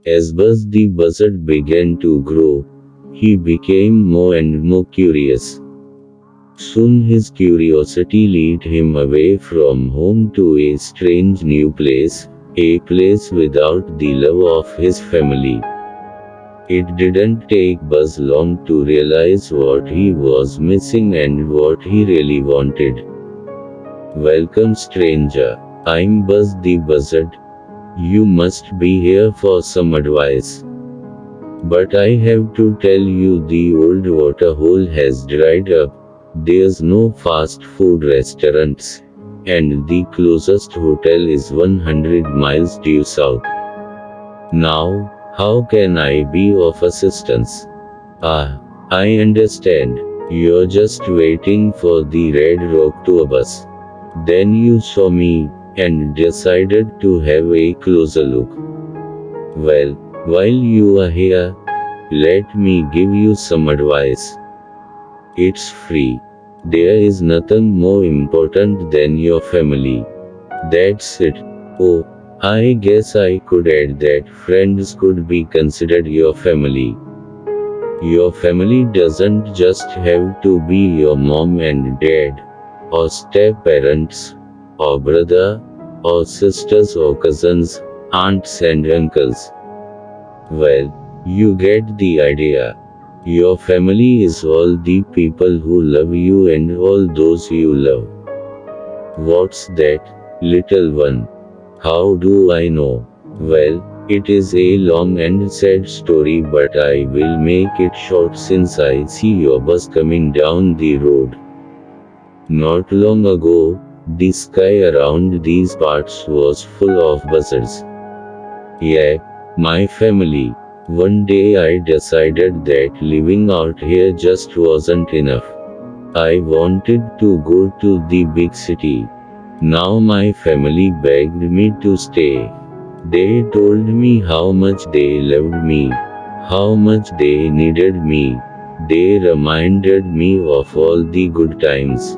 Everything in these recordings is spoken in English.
As Buzz the Buzzard began to grow, he became more and more curious. Soon his curiosity led him away from home to a strange new place, a place without the love of his family. It didn't take Buzz long to realize what he was missing and what he really wanted. Welcome, stranger. I'm Buzz the Buzzard. You must be here for some advice. But I have to tell you, the old waterhole has dried up. There's no fast food restaurants, and the closest hotel is 100 miles due south. Now, how can I be of assistance? Ah, I understand. You're just waiting for the red rock to bus. Then you saw me, and decided to have a closer look. Well, while you are here, let me give you some advice. It's free. There is nothing more important than your family. That's it. Oh, I guess I could add that friends could be considered your family. Your family doesn't just have to be your mom and dad, or step-parents, or brother, or sisters or cousins, aunts and uncles. Well, you get the idea. Your family is all the people who love you and all those you love. What's that, little one? How do I know? Well, it is a long and sad story, but I will make it short since I see your bus coming down the road. Not long ago, the sky around these parts was full of buzzards. Yeah, my family. One day I decided that living out here just wasn't enough. I wanted to go to the big city. Now my family begged me to stay. They told me how much they loved me, how much they needed me. They reminded me of all the good times.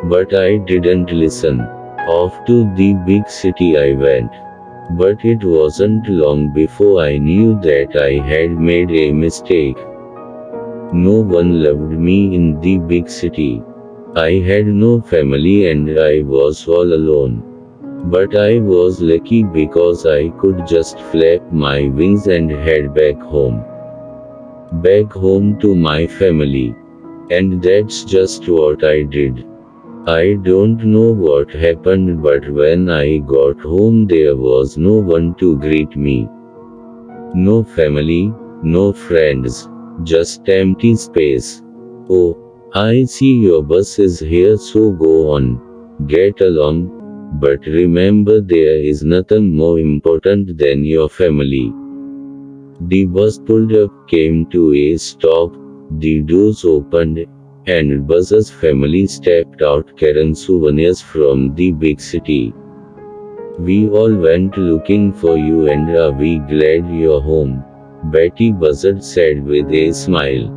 But I didn't listen. Off to the big city I went. But it wasn't long before I knew that I had made a mistake. No one loved me in the big city. I had no family and I was all alone. But I was lucky because I could just flap my wings and head back home. Back home to my family. And that's just what I did. I don't know what happened, but when I got home there was no one to greet me. No family, no friends, just empty space. Oh, I see your bus is here, so go on. Get along. But remember, there is nothing more important than your family. The bus pulled up, came to a stop, the doors opened, and Buzz's family stepped out carrying souvenirs from the big city. We all went looking for you and are we glad you're home, Betty Buzzard said with a smile.